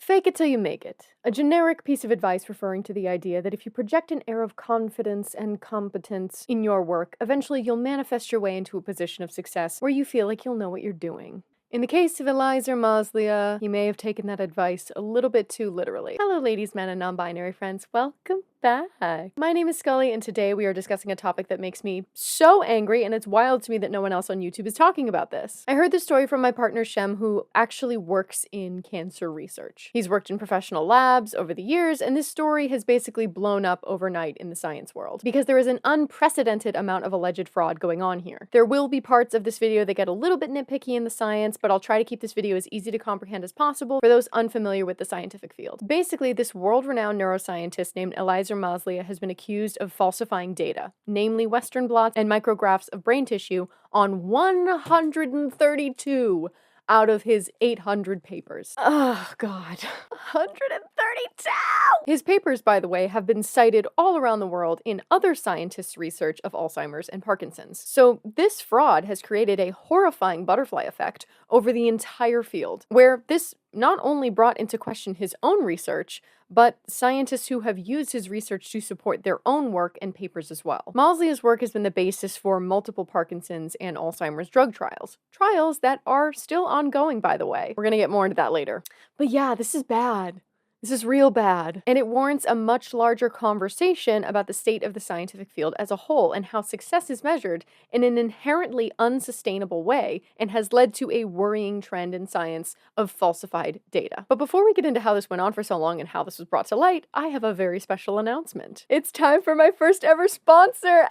Fake it till you make it. A generic piece of advice referring to the idea that if you project an air of confidence and competence in your work, eventually you'll manifest your way into a position of success where you feel like you'll know what you're doing. In the case of Eliezer Maslia, he may have taken that advice a little bit too literally. Hello ladies, men, and non-binary friends. Welcome back. My name is Scully, and today we are discussing a topic that makes me so angry, and it's wild to me that no one else on YouTube is talking about this. I heard this story from my partner Shem, who actually works in cancer research. He's worked in professional labs over the years, and this story has basically blown up overnight in the science world because there is an unprecedented amount of alleged fraud going on here. There will be parts of this video that get a little bit nitpicky in the science, but I'll try to keep this video as easy to comprehend as possible for those unfamiliar with the scientific field. Basically, this world-renowned neuroscientist named Eliezer Maslia has been accused of falsifying data, namely Western blots and micrographs of brain tissue, on 132 out of his 800 papers. Oh, God. 132! His papers, by the way, have been cited all around the world in other scientists' research of Alzheimer's and Parkinson's. So this fraud has created a horrifying butterfly effect over the entire field, where this not only brought into question his own research, but scientists who have used his research to support their own work and papers as well. Maslia's work has been the basis for multiple Parkinson's and Alzheimer's drug trials. Trials that are still ongoing, by the way. We're gonna get more into that later. But yeah, this is bad. This is real bad, and it warrants a much larger conversation about the state of the scientific field as a whole and how success is measured in an inherently unsustainable way and has led to a worrying trend in science of falsified data. But before we get into how this went on for so long and how this was brought to light, I have a very special announcement. It's time for my first ever sponsor!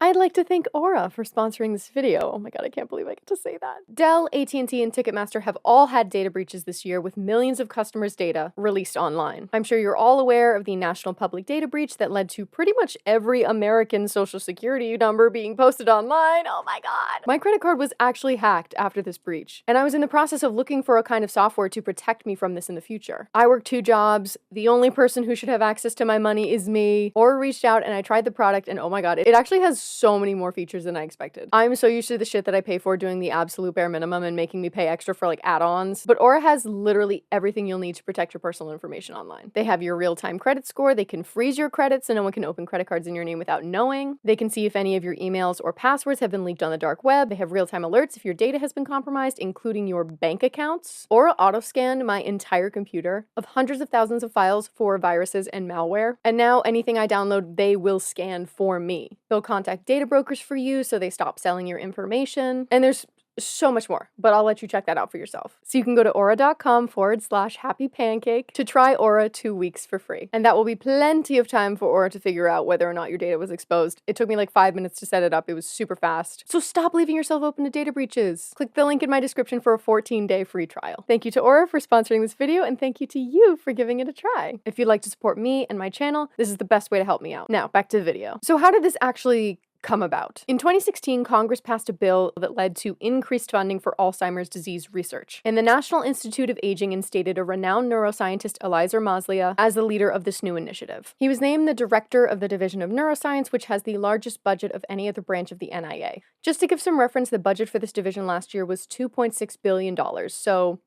I'd like to thank Aura for sponsoring this video. Oh my god, I can't believe I get to say that. Dell, AT&T, and Ticketmaster have all had data breaches this year with millions of customers' data released online. I'm sure you're all aware of the National Public Data Breach that led to pretty much every American social security number being posted online. Oh my god. My credit card was actually hacked after this breach, and I was in the process of looking for a kind of software to protect me from this in the future. I work 2 jobs. The only person who should have access to my money is me. Aura reached out and I tried the product, and oh my god, it actually has so many more features than I expected. I'm so used to the shit that I pay for doing the absolute bare minimum and making me pay extra for like add-ons, but Aura has literally everything you'll need to protect your personal information online. They have your real-time credit score, they can freeze your credit so no one can open credit cards in your name without knowing, they can see if any of your emails or passwords have been leaked on the dark web, they have real-time alerts if your data has been compromised, including your bank accounts. Aura auto-scanned my entire computer of hundreds of thousands of files for viruses and malware, and now anything I download, they will scan for me. They'll contact data brokers for you so they stop selling your information. And there's so much more, but I'll let you check that out for yourself. So you can go to aura.com/happypancake to try Aura 2 weeks for free. And that will be plenty of time for Aura to figure out whether or not your data was exposed. It took me like 5 minutes to set it up. It was super fast. So stop leaving yourself open to data breaches. Click the link in my description for a 14-day free trial. Thank you to Aura for sponsoring this video, and thank you to you for giving it a try. If you'd like to support me and my channel, this is the best way to help me out. Now, back to the video. So how did this actually come about? In 2016, Congress passed a bill that led to increased funding for Alzheimer's disease research, and the National Institute of Aging instated a renowned neuroscientist, Eliezer Maslia, as the leader of this new initiative. He was named the director of the Division of Neuroscience, which has the largest budget of any other branch of the NIA. Just to give some reference, the budget for this division last year was $2.6 billion, so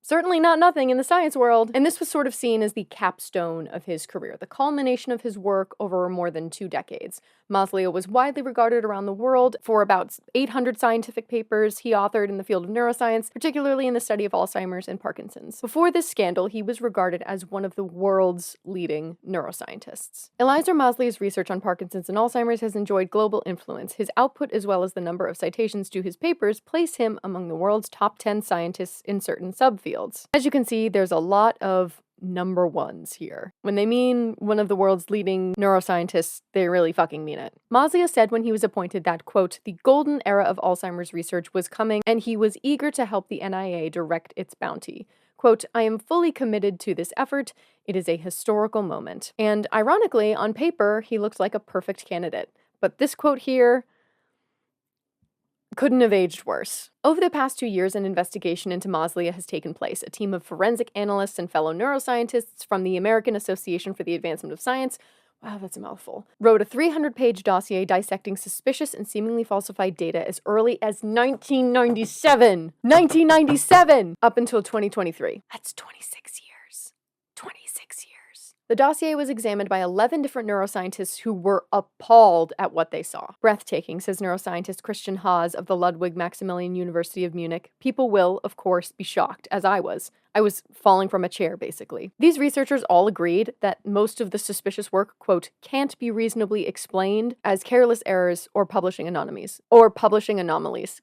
certainly not nothing in the science world. And this was sort of seen as the capstone of his career, the culmination of his work over more than 2 decades. Maslia was widely regarded around the world for about 800 scientific papers he authored in the field of neuroscience, particularly in the study of Alzheimer's and Parkinson's. Before this scandal, he was regarded as one of the world's leading neuroscientists. Eliezer Maslia's research on Parkinson's and Alzheimer's has enjoyed global influence. His output, as well as the number of citations to his papers, place him among the world's top 10 scientists in certain subfields. As you can see, there's a lot of number ones here. When they mean one of the world's leading neuroscientists, they really fucking mean it. Maslia said when he was appointed that, quote, the golden era of Alzheimer's research was coming and he was eager to help the NIA direct its bounty. Quote, I am fully committed to this effort. It is a historical moment. And ironically, on paper, he looked like a perfect candidate. But this quote here couldn't have aged worse. Over the past 2 years, an investigation into Maslia has taken place. A team of forensic analysts and fellow neuroscientists from the American Association for the Advancement of Science wow, that's a mouthful, wrote a 300-page dossier dissecting suspicious and seemingly falsified data as early as 1997! 1997! Up until 2023. That's 26 years. 26 years. The dossier was examined by 11 different neuroscientists who were appalled at what they saw. Breathtaking, says neuroscientist Christian Haas of the Ludwig Maximilian University of Munich. People will, of course, be shocked, as I was. I was falling from a chair, basically. These researchers all agreed that most of the suspicious work, quote, can't be reasonably explained as careless errors or publishing anomalies.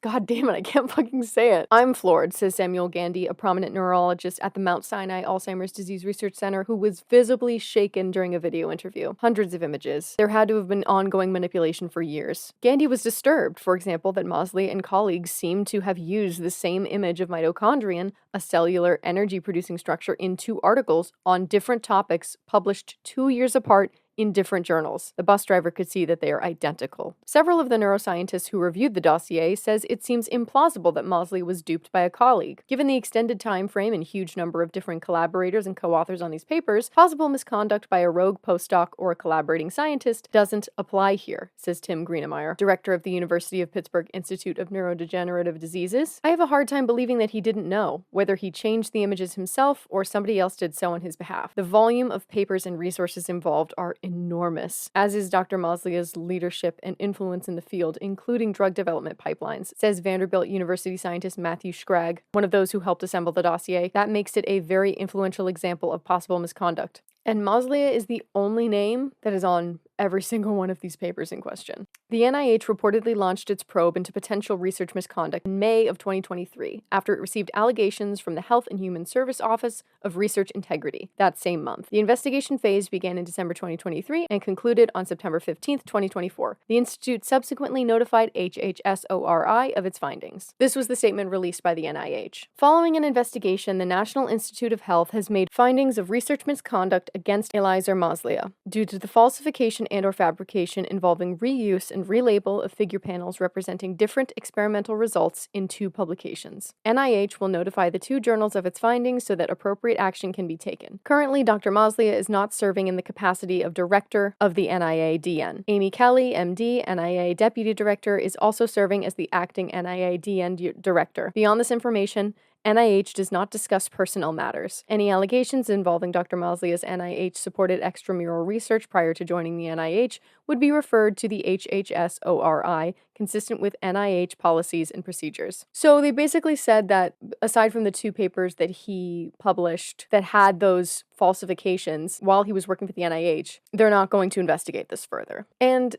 God damn it, I can't fucking say it. I'm floored, says Samuel Gandy, a prominent neurologist at the Mount Sinai Alzheimer's Disease Research Center, who was visibly shaken during a video interview. Hundreds of images. There had to have been ongoing manipulation for years. Gandy was disturbed, for example, that Mosley and colleagues seemed to have used the same image of mitochondrion, a cellular energy-producing structure, in 2 articles on different topics published 2 years apart in different journals. The bus driver could see that they are identical. Several of the neuroscientists who reviewed the dossier says it seems implausible that Mosley was duped by a colleague. Given the extended time frame and huge number of different collaborators and co-authors on these papers, possible misconduct by a rogue postdoc or a collaborating scientist doesn't apply here, says Tim Greenemeyer, director of the University of Pittsburgh Institute of Neurodegenerative Diseases. I have a hard time believing that he didn't know, whether he changed the images himself or somebody else did so on his behalf. The volume of papers and resources involved are enormous, as is Dr. Mosley's leadership and influence in the field, including drug development pipelines, says Vanderbilt University scientist Matthew Scragg, one of those who helped assemble the dossier. That makes it a very influential example of possible misconduct. And Mosley is the only name that is on every single one of these papers in question. The NIH reportedly launched its probe into potential research misconduct in May of 2023, after it received allegations from the Health and Human Service Office of Research Integrity that same month. The investigation phase began in December 2023 and concluded on September 15, 2024. The institute subsequently notified HHSORI of its findings. This was the statement released by the NIH. Following an investigation, the National Institute of Health has made findings of research misconduct against Eliezer Mosley due to the falsification and/or fabrication involving reuse and relabel of figure panels representing different experimental results in 2 publications. NIH will notify the 2 journals of its findings so that appropriate action can be taken. Currently, Dr. Mosley is not serving in the capacity of director of the NIA-DN. Amy Kelly, MD, NIA Deputy Director, is also serving as the acting NIA-DN Director. Beyond this information, NIH does not discuss personnel matters. Any allegations involving Dr. Mosley as NIH-supported extramural research prior to joining the NIH would be referred to the HHSORI, consistent with NIH policies and procedures. So they basically said that, aside from the 2 papers that he published that had those falsifications while he was working for the NIH, they're not going to investigate this further. And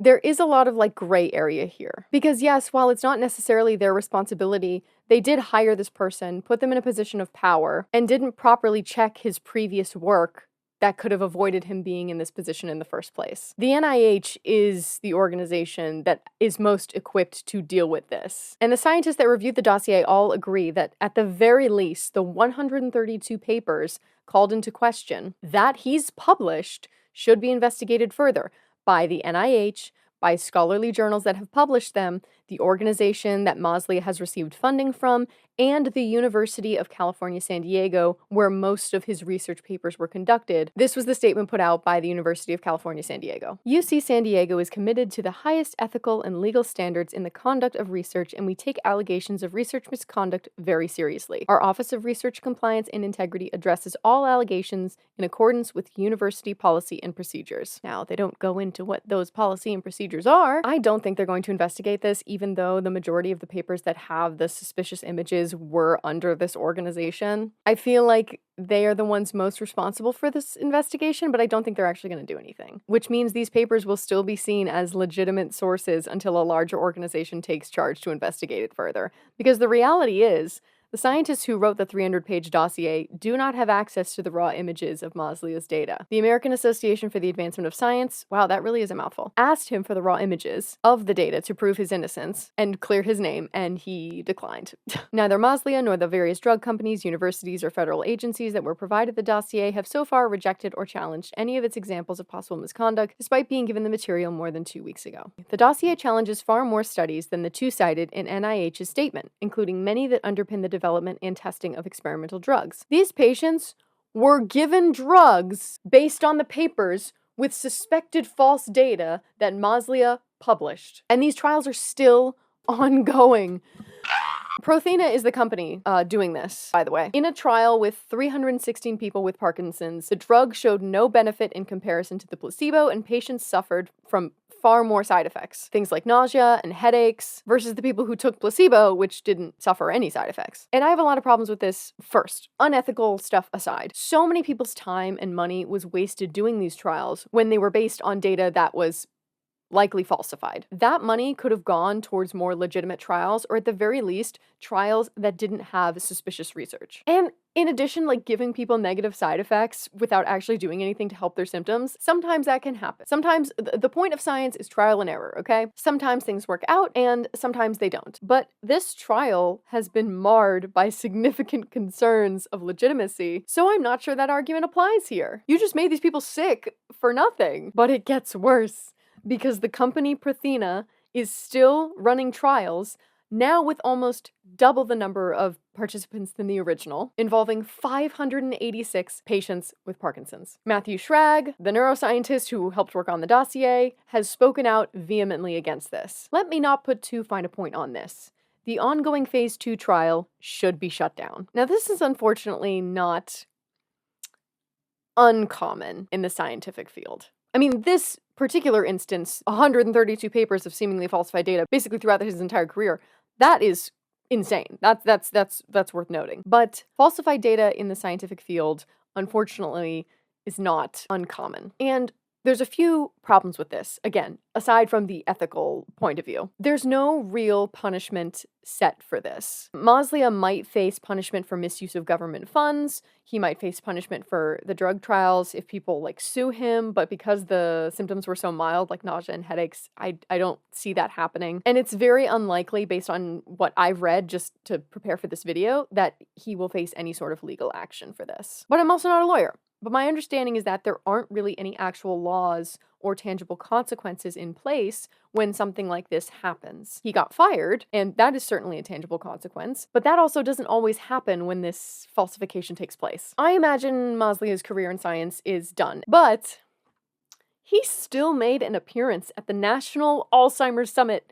there is a lot of gray area here. Because yes, while it's not necessarily their responsibility, they did hire this person, put them in a position of power, and didn't properly check his previous work that could have avoided him being in this position in the first place. The NIH is the organization that is most equipped to deal with this. And the scientists that reviewed the dossier all agree that at the very least, the 132 papers called into question that he's published should be investigated further by the NIH, by scholarly journals that have published them, the organization that Mosley has received funding from, and the University of California, San Diego, where most of his research papers were conducted. This was the statement put out by the University of California, San Diego. UC San Diego is committed to the highest ethical and legal standards in the conduct of research, and we take allegations of research misconduct very seriously. Our Office of Research Compliance and Integrity addresses all allegations in accordance with university policy and procedures. Now, they don't go into what those policy and procedures are. I don't think they're going to investigate this, even though the majority of the papers that have the suspicious images were under this organization. I feel like they are the ones most responsible for this investigation, but I don't think they're actually going to do anything. Which means these papers will still be seen as legitimate sources until a larger organization takes charge to investigate it further. Because the reality is, the scientists who wrote the 300-page dossier do not have access to the raw images of Mosley's data. The American Association for the Advancement of Science, wow, that really is a mouthful, asked him for the raw images of the data to prove his innocence and clear his name, and he declined. Neither Mosley nor the various drug companies, universities, or federal agencies that were provided the dossier have so far rejected or challenged any of its examples of possible misconduct, despite being given the material more than 2 weeks ago. The dossier challenges far more studies than the 2 cited in NIH's statement, including many that underpin the development and testing of experimental drugs. These patients were given drugs based on the papers with suspected false data that Maslia published. And these trials are still ongoing. Prothena is the company doing this, by the way. In a trial with 316 people with Parkinson's, the drug showed no benefit in comparison to the placebo, and patients suffered from far more side effects. Things like nausea and headaches versus the people who took placebo, which didn't suffer any side effects. And I have a lot of problems with this. First, unethical stuff aside, so many people's time and money was wasted doing these trials when they were based on data that was likely falsified. That money could have gone towards more legitimate trials, or at the very least, trials that didn't have suspicious research. And in addition, like giving people negative side effects without actually doing anything to help their symptoms, sometimes that can happen. Sometimes the point of science is trial and error, okay? Sometimes things work out and sometimes they don't. But this trial has been marred by significant concerns of legitimacy, so I'm not sure that argument applies here. You just made these people sick for nothing. But it gets worse, because the company Prothena is still running trials, now with almost double the number of participants than the original, involving 586 patients with Parkinson's. Matthew Schrag, the neuroscientist who helped work on the dossier, has spoken out vehemently against this. Let me not put too fine a point on this. The ongoing phase 2 trial should be shut down. Now, this is unfortunately not uncommon in the scientific field. I mean, this particular instance, 132 papers of seemingly falsified data, basically throughout his entire career, that is insane. That's worth noting. But falsified data in the scientific field, unfortunately, is not uncommon. And there's a few problems with this, again, aside from the ethical point of view. There's no real punishment set for this. Maslia might face punishment for misuse of government funds. He might face punishment for the drug trials if people sue him, but because the symptoms were so mild, like nausea and headaches, I don't see that happening. And it's very unlikely, based on what I've read just to prepare for this video, that he will face any sort of legal action for this. But I'm also not a lawyer. But my understanding is that there aren't really any actual laws or tangible consequences in place when something like this happens. He got fired, and that is certainly a tangible consequence, but that also doesn't always happen when this falsification takes place. I imagine Maslia's career in science is done, but he still made an appearance at the National Alzheimer's Summit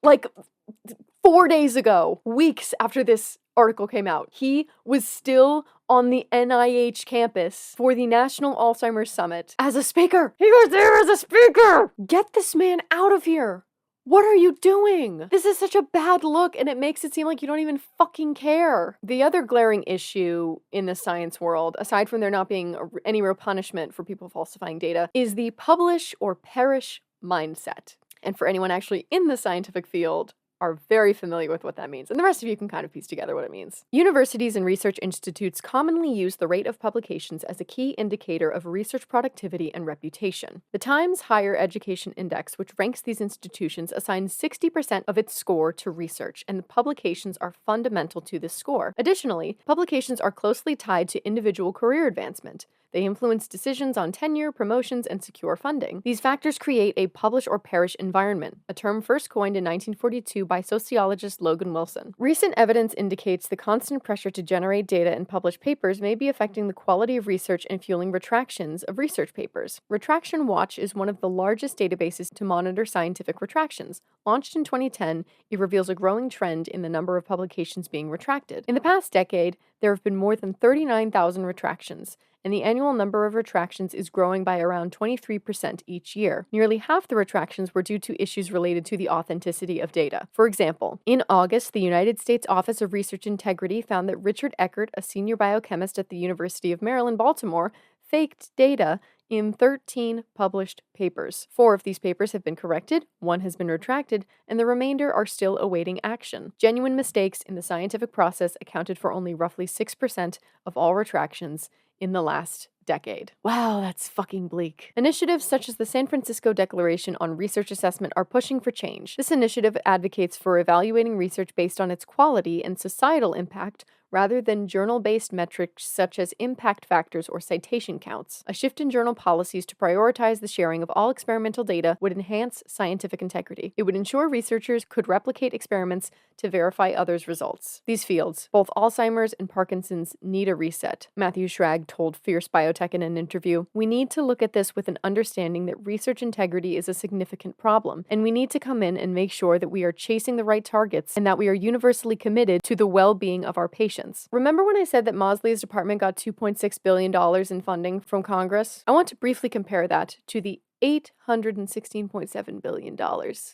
4 days ago, weeks after this article came out. He was still on the NIH campus for the National Alzheimer's Summit as a speaker. He was there as a speaker! Get this man out of here! What are you doing? This is such a bad look, and it makes it seem like you don't even fucking care. The other glaring issue in the science world, aside from there not being any real punishment for people falsifying data, is the publish or perish mindset. And for anyone actually in the scientific field, are very familiar with what that means, and the rest of you can kind of piece together what it means. Universities and research institutes commonly use the rate of publications as a key indicator of research productivity and reputation. The Times Higher Education Index, which ranks these institutions, assigns 60% of its score to research, and the publications are fundamental to this score. Additionally, publications are closely tied to individual career advancement. They influence decisions on tenure, promotions, and secure funding. These factors create a publish or perish environment, a term first coined in 1942 by sociologist Logan Wilson. Recent evidence indicates the constant pressure to generate data and publish papers may be affecting the quality of research and fueling retractions of research papers. Retraction Watch is one of the largest databases to monitor scientific retractions. Launched in 2010, it reveals a growing trend in the number of publications being retracted. In the past decade, there have been more than 39,000 retractions, and the annual number of retractions is growing by around 23% each year. Nearly half the retractions were due to issues related to the authenticity of data. For example, in August, the United States Office of Research Integrity found that Richard Eckert, a senior biochemist at the University of Maryland, Baltimore, faked data in 13 published papers. 4 of these papers have been corrected, 1 has been retracted, and the remainder are still awaiting action. Genuine mistakes in the scientific process accounted for only roughly 6% of all retractions in the last decade. Wow, that's fucking bleak. Initiatives such as the San Francisco Declaration on Research Assessment are pushing for change. This initiative advocates for evaluating research based on its quality and societal impact rather than journal-based metrics such as impact factors or citation counts. A shift in journal policies to prioritize the sharing of all experimental data would enhance scientific integrity. It would ensure researchers could replicate experiments to verify others' results. These fields, both Alzheimer's and Parkinson's, need a reset, Matthew Schrag told Fierce Biotech in an interview. We need to look at this with an understanding that research integrity is a significant problem, and we need to come in and make sure that we are chasing the right targets and that we are universally committed to the well-being of our patients. Remember when I said that Mausley's department got $2.6 billion in funding from Congress? I want to briefly compare that to the $816.7 billion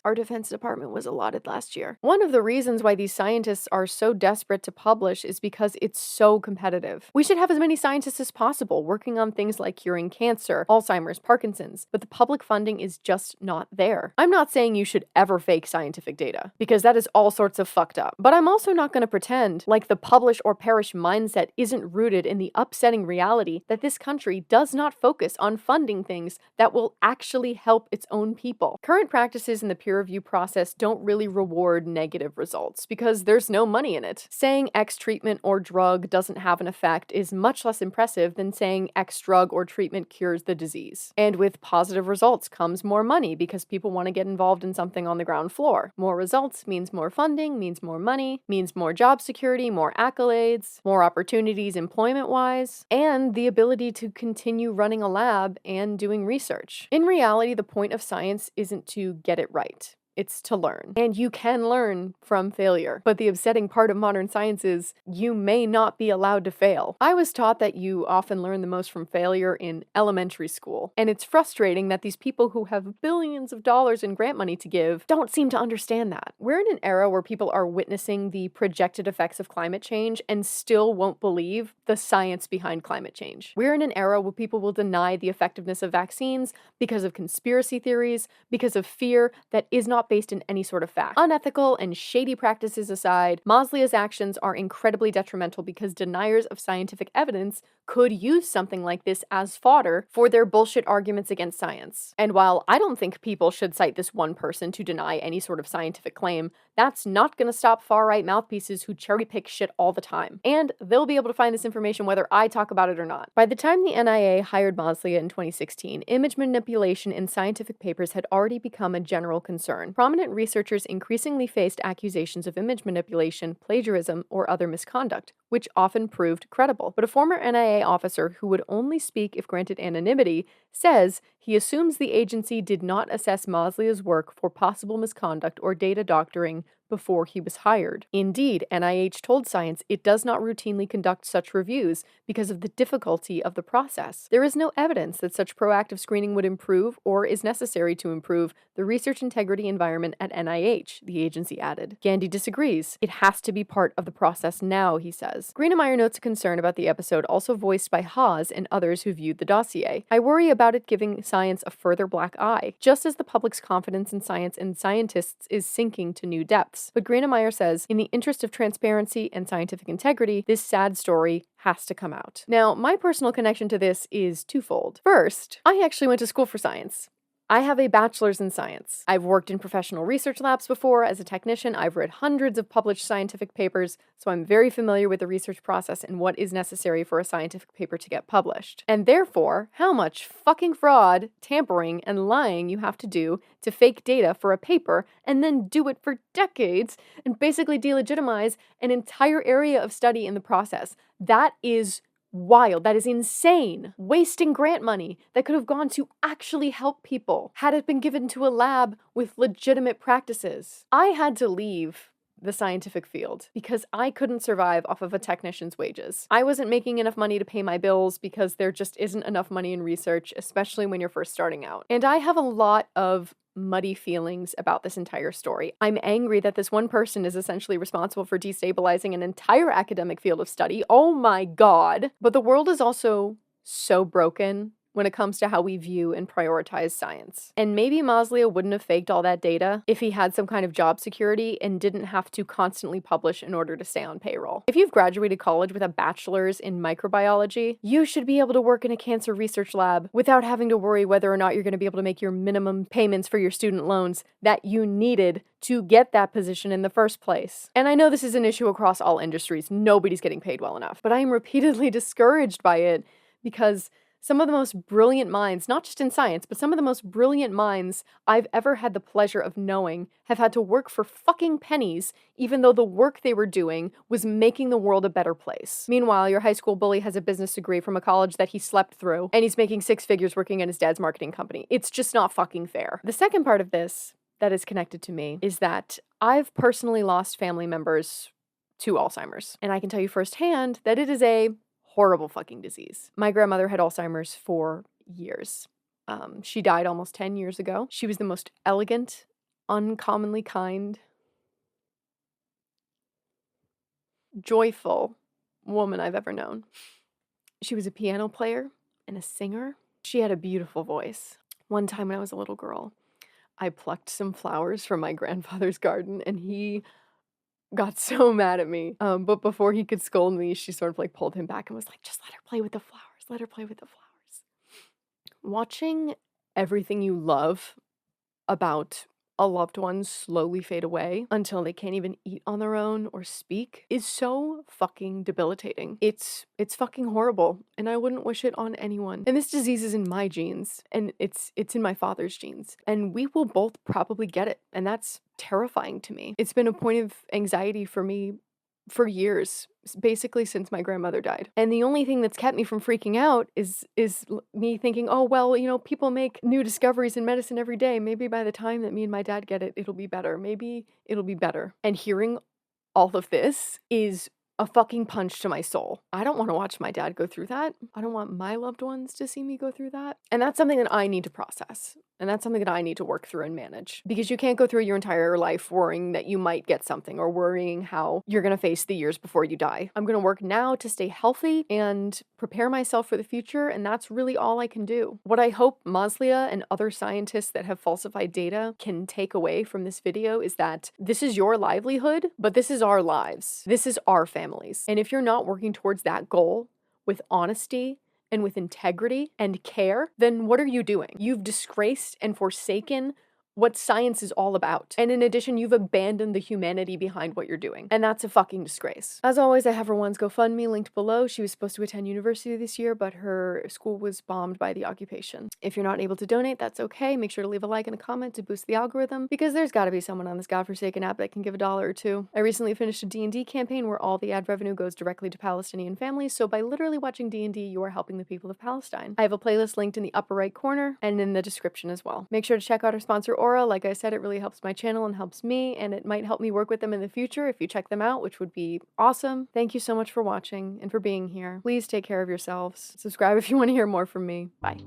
our Defense Department was allotted last year. One of the reasons why these scientists are so desperate to publish is because it's so competitive. We should have as many scientists as possible working on things like curing cancer, Alzheimer's, Parkinson's, but the public funding is just not there. I'm not saying you should ever fake scientific data, because that is all sorts of fucked up. But I'm also not going to pretend like the publish or perish mindset isn't rooted in the upsetting reality that this country does not focus on funding things that will actually help its own people. Current practices in the peer review process don't really reward negative results because there's no money in it. Saying X treatment or drug doesn't have an effect is much less impressive than saying X drug or treatment cures the disease. And with positive results comes more money because people want to get involved in something on the ground floor. More results means more funding, means more money, means more job security, more accolades, more opportunities employment-wise, and the ability to continue running a lab and doing research. In reality, the point of science isn't to get it right. It's to learn. And you can learn from failure. But the upsetting part of modern science is you may not be allowed to fail. I was taught that you often learn the most from failure in elementary school. And it's frustrating that these people who have billions of dollars in grant money to give don't seem to understand that. We're in an era where people are witnessing the projected effects of climate change and still won't believe the science behind climate change. We're in an era where people will deny the effectiveness of vaccines because of conspiracy theories, because of fear that is not based in any sort of fact. Unethical and shady practices aside, Mausley's actions are incredibly detrimental because deniers of scientific evidence could use something like this as fodder for their bullshit arguments against science. And while I don't think people should cite this one person to deny any sort of scientific claim, that's not going to stop far-right mouthpieces who cherry-pick shit all the time. And they'll be able to find this information whether I talk about it or not. By the time the NIA hired Mausley in 2016, image manipulation in scientific papers had already become a general concern. Prominent researchers increasingly faced accusations of image manipulation, plagiarism, or other misconduct, which often proved credible. But a former NIA officer who would only speak if granted anonymity says he assumes the agency did not assess Mausley's work for possible misconduct or data doctoring before he was hired. Indeed, NIH told Science it does not routinely conduct such reviews because of the difficulty of the process. There is no evidence that such proactive screening would improve or is necessary to improve the research integrity environment at NIH, the agency added. Gandhi disagrees. It has to be part of the process now, he says. Greenemeyer notes a concern about the episode also voiced by Haas and others who viewed the dossier. I worry about it giving science a further black eye, just as the public's confidence in science and scientists is sinking to new depths. But Greenemeyer says, in the interest of transparency and scientific integrity, this sad story has to come out. Now, my personal connection to this is twofold. First, I actually went to school for science. I have a bachelor's in science. I've worked in professional research labs before as a technician. I've read hundreds of published scientific papers, so I'm very familiar with the research process and what is necessary for a scientific paper to get published. And therefore, how much fucking fraud, tampering, and lying you have to do to fake data for a paper and then do it for decades and basically delegitimize an entire area of study in the process. That is wild. That is insane. Wasting grant money that could have gone to actually help people had it been given to a lab with legitimate practices. I had to leave the scientific field because I couldn't survive off of a technician's wages. I wasn't making enough money to pay my bills because there just isn't enough money in research, especially when you're first starting out. And I have a lot of muddy feelings about this entire story. I'm angry that this one person is essentially responsible for destabilizing an entire academic field of study. Oh my God. But the world is also so broken when it comes to how we view and prioritize science. And maybe Maslia wouldn't have faked all that data if he had some kind of job security and didn't have to constantly publish in order to stay on payroll. If you've graduated college with a bachelor's in microbiology, you should be able to work in a cancer research lab without having to worry whether or not you're going to be able to make your minimum payments for your student loans that you needed to get that position in the first place. And I know this is an issue across all industries. Nobody's getting paid well enough, but I am repeatedly discouraged by it because some of the most brilliant minds, not just in science, but some of the most brilliant minds I've ever had the pleasure of knowing have had to work for fucking pennies, even though the work they were doing was making the world a better place. Meanwhile, your high school bully has a business degree from a college that he slept through, and he's making 6 figures working at his dad's marketing company. It's just not fucking fair. The second part of this that is connected to me is that I've personally lost family members to Alzheimer's, and I can tell you firsthand that it is a horrible fucking disease. My grandmother had Alzheimer's for years. She died almost 10 years ago. She was the most elegant, uncommonly kind, joyful woman I've ever known. She was a piano player and a singer. She had a beautiful voice. One time when I was a little girl, I plucked some flowers from my grandfather's garden and he got so mad at me. But before he could scold me, she sort of like pulled him back and was like, just let her play with the flowers. Let her play with the flowers. Watching everything you love about a loved one slowly fade away until they can't even eat on their own or speak is so fucking debilitating. It's fucking horrible, and I wouldn't wish it on anyone. And this disease is in my genes, and it's in my father's genes, and we will both probably get it, and that's terrifying to me. It's been a point of anxiety for me for years, basically since my grandmother died. And the only thing that's kept me from freaking out is me thinking, oh, well, you know, people make new discoveries in medicine every day. Maybe by the time that me and my dad get it, it'll be better. Maybe it'll be better. And hearing all of this is a fucking punch to my soul. I don't want to watch my dad go through that. I don't want my loved ones to see me go through that. And that's something that I need to process. And that's something that I need to work through and manage. Because you can't go through your entire life worrying that you might get something or worrying how you're going to face the years before you die. I'm going to work now to stay healthy and prepare myself for the future, and that's really all I can do. What I hope Maslia and other scientists that have falsified data can take away from this video is that this is your livelihood, but this is our lives. This is our families. And if you're not working towards that goal with honesty and with integrity and care, then what are you doing? You've disgraced and forsaken what science is all about. And in addition, you've abandoned the humanity behind what you're doing. And that's a fucking disgrace. As always, I have Rowan's GoFundMe linked below. She was supposed to attend university this year, but her school was bombed by the occupation. If you're not able to donate, that's okay. Make sure to leave a like and a comment to boost the algorithm, because there's gotta be someone on this godforsaken app that can give $1 or $2. I recently finished a D&D campaign where all the ad revenue goes directly to Palestinian families, so by literally watching D&D, you are helping the people of Palestine. I have a playlist linked in the upper right corner and in the description as well. Make sure to check out our sponsor, Aura. Like I said, it really helps my channel and helps me, and it might help me work with them in the future if you check them out, which would be awesome. Thank you so much for watching and for being here. Please take care of yourselves. Subscribe if you want to hear more from me. Bye.